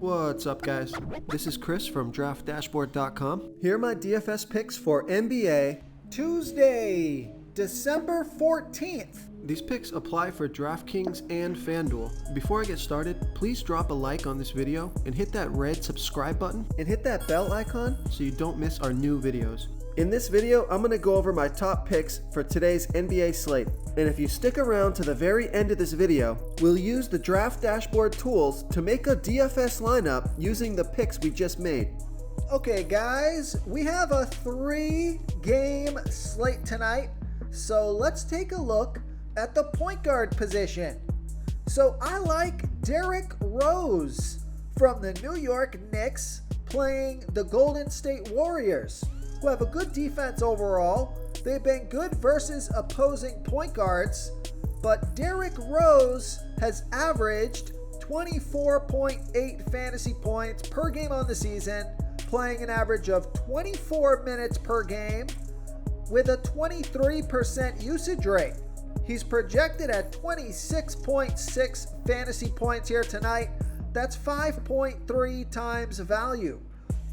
What's up, guys? This is Chris from DraftDashboard.com. Here are my DFS picks for NBA Tuesday, December 14th. These picks apply for DraftKings and FanDuel. Before I get started, please drop a like on this video and hit that red subscribe button and hit that bell icon so you don't miss our new videos. In this video, I'm going to go over my top picks for today's NBA slate. And if you stick around to the very end of this video, we'll use the Draft Dashboard tools to make a DFS lineup using the picks we just made. Okay guys, we have a 3-game slate tonight. So let's take a look at the point guard position. So I like Derrick Rose from the New York Knicks playing the Golden State Warriors, who have a good defense overall. They've been good versus opposing point guards, but Derrick Rose has averaged 24.8 fantasy points per game on the season, playing an average of 24 minutes per game with a 23% usage rate. He's projected at 26.6 fantasy points here tonight. That's 5.3 times value.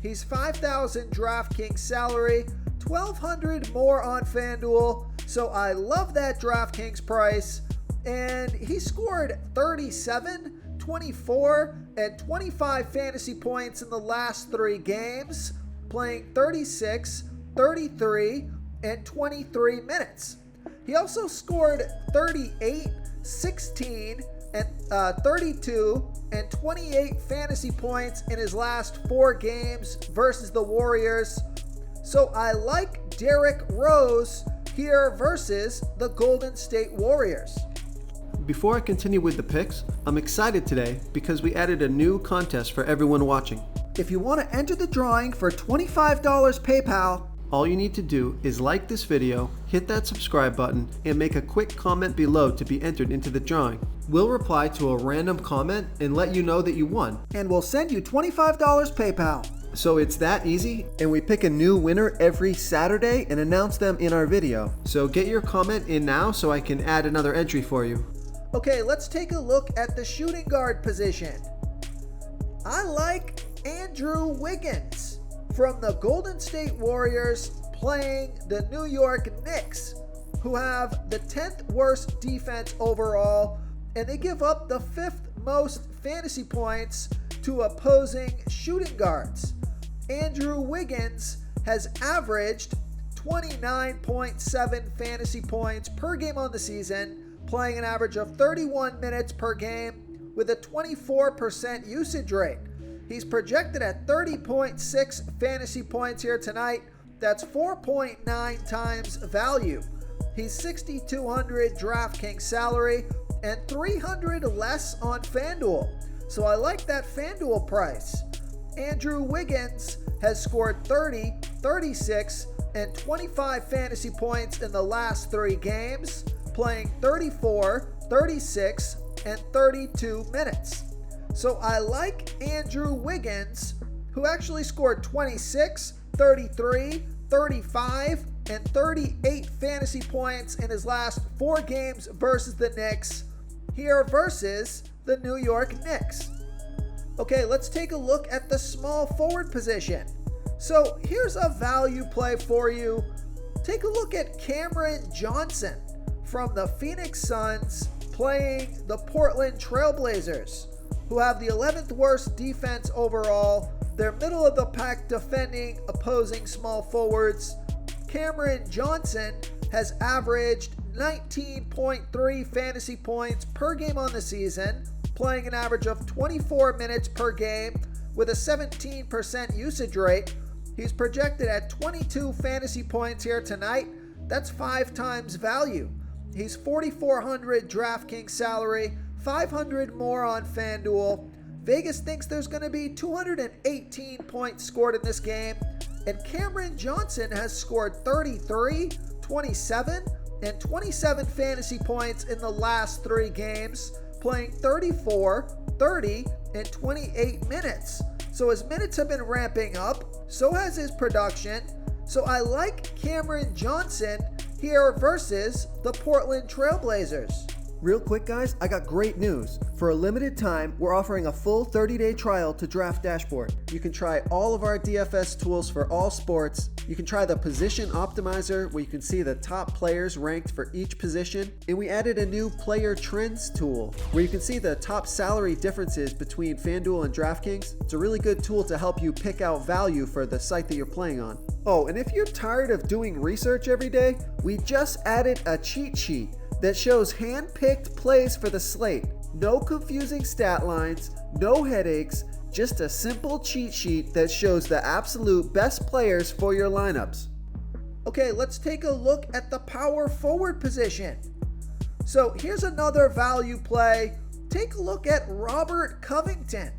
He's $5,000 DraftKings salary, $1,200 more on FanDuel, so I love that DraftKings price. And he scored 37, 24, and 25 fantasy points in the last 3 games, playing 36, 33, and 23 minutes. He also scored 38, 16, and 32 and 28 fantasy points in his last 4 games versus the Warriors. So I like Derrick Rose here versus the Golden State Warriors. Before I continue with the picks, I'm excited today because we added a new contest for everyone watching. If you want to enter the drawing for $25 PayPal, all you need to do is like this video, hit that subscribe button, and make a quick comment below to be entered into the drawing. We'll reply to a random comment and let you know that you won. And we'll send you $25 PayPal. So it's that easy, and we pick a new winner every Saturday and announce them in our video. So get your comment in now so I can add another entry for you. Okay, let's take a look at the shooting guard position. I like Andrew Wiggins from the Golden State Warriors playing the New York Knicks, who have the 10th worst defense overall, and they give up the 5th most fantasy points to opposing shooting guards. Andrew Wiggins has averaged 29.7 fantasy points per game on the season, playing an average of 31 minutes per game with a 24% usage rate. He's projected at 30.6 fantasy points here tonight. That's 4.9 times value. He's $6,200 DraftKings salary and $300 less on FanDuel. So I like that FanDuel price. Andrew Wiggins has scored 30, 36, and 25 fantasy points in the last 3 games, playing 34, 36, and 32 minutes. So I like Andrew Wiggins, who actually scored 26, 33, 35, and 38 fantasy points in his last 4 games versus the Knicks, here versus the New York Knicks. Okay, let's take a look at the small forward position. So here's a value play for you. Take a look at Cameron Johnson from the Phoenix Suns playing the Portland Trailblazers, who have the 11th worst defense overall. They're middle of the pack defending opposing small forwards. Cameron Johnson has averaged 19.3 fantasy points per game on the season, playing an average of 24 minutes per game with a 17% usage rate. He's projected at 22 fantasy points here tonight. That's 5 times value. He's $4,400 DraftKings salary, $500 more on FanDuel. Vegas thinks there's going to be 218 points scored in this game, and Cameron Johnson has scored 33, 27, and 27 fantasy points in the last 3 games, playing 34, 30, and 28 minutes. So his minutes have been ramping up, so has his production. So I like Cameron Johnson here versus the Portland Trailblazers. Real quick guys, I got great news. For a limited time, we're offering a full 30-day trial to Draft Dashboard. You can try all of our DFS tools for all sports. You can try the position optimizer where you can see the top players ranked for each position. And we added a new player trends tool where you can see the top salary differences between FanDuel and DraftKings. It's a really good tool to help you pick out value for the site that you're playing on. Oh, and if you're tired of doing research every day, we just added a cheat sheet that shows hand-picked plays for the slate. No confusing stat lines, no headaches, just a simple cheat sheet that shows the absolute best players for your lineups. Okay, let's take a look at the power forward position. So here's another value play. Take a look at Robert Covington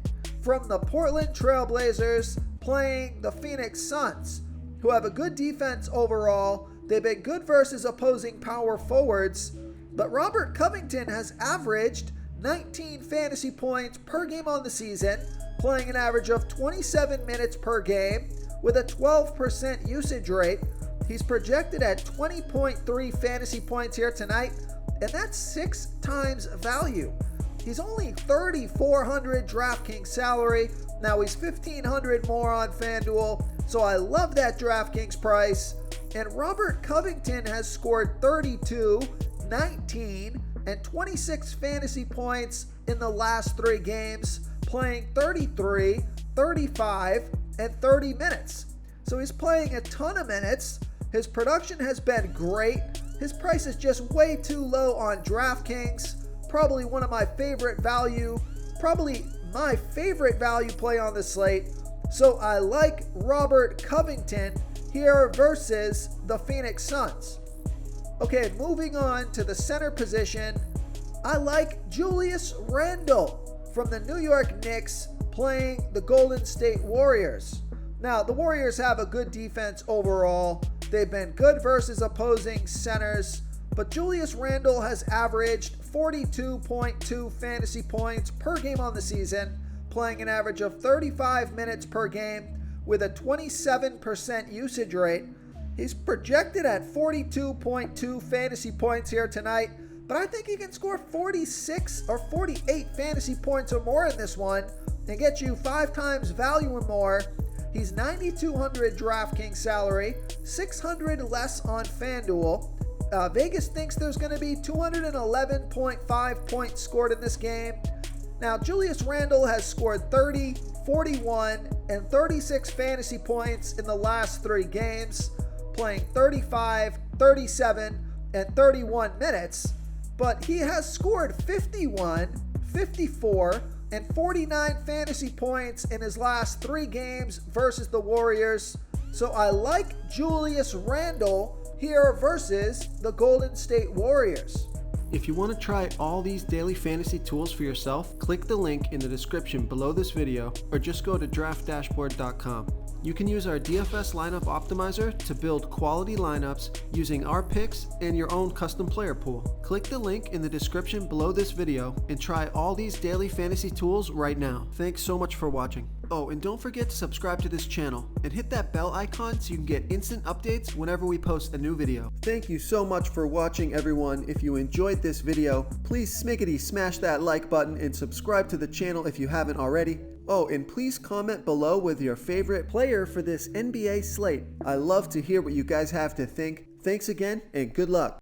from the Portland Trailblazers playing the Phoenix Suns, who have a good defense overall. They've been good versus opposing power forwards. But Robert Covington has averaged 19 fantasy points per game on the season, playing an average of 27 minutes per game with a 12% usage rate. He's projected at 20.3 fantasy points here tonight, and that's 6 times value. He's only $3,400 DraftKings salary. Now he's $1,500 more on FanDuel, so I love that DraftKings price. And Robert Covington has scored 32, 19, and 26 fantasy points in the last 3 games, playing 33, 35, and 30 minutes. So he's playing a ton of minutes. His production has been great. His price is just way too low on DraftKings. Probably one of my favorite value, probably my favorite value play on the slate. So I like Robert Covington here versus the Phoenix Suns. Okay, moving on to the center position, I like Julius Randle from the New York Knicks playing the Golden State Warriors. Now, the Warriors have a good defense overall. They've been good versus opposing centers, but Julius Randle has averaged 42.2 fantasy points per game on the season, playing an average of 35 minutes per game with a 27% usage rate. He's projected at 42.2 fantasy points here tonight, but I think he can score 46 or 48 fantasy points or more in this one and get you 5 times value or more. He's $9,200 DraftKings salary, $600 less on FanDuel. Vegas thinks there's going to be 211.5 points scored in this game. Now, Julius Randle has scored 30, 41, and 36 fantasy points in the last 3 games, playing 35, 37, and 31 minutes, but he has scored 51, 54, and 49 fantasy points in his last 3 games versus the Warriors. So I like Julius Randle here versus the Golden State Warriors. If you want to try all these daily fantasy tools for yourself, click the link in the description below this video or just go to draftdashboard.com. You can use our DFS lineup optimizer to build quality lineups using our picks and your own custom player pool. Click the link in the description below this video and try all these daily fantasy tools right now. Thanks so much for watching. Oh, and don't forget to subscribe to this channel and hit that bell icon so you can get instant updates whenever we post a new video. Thank you so much for watching, everyone. If you enjoyed this video, please smash that like button and subscribe to the channel if you haven't already. Oh, and please comment below with your favorite player for this NBA slate. I love to hear what you guys have to think. Thanks again, and good luck.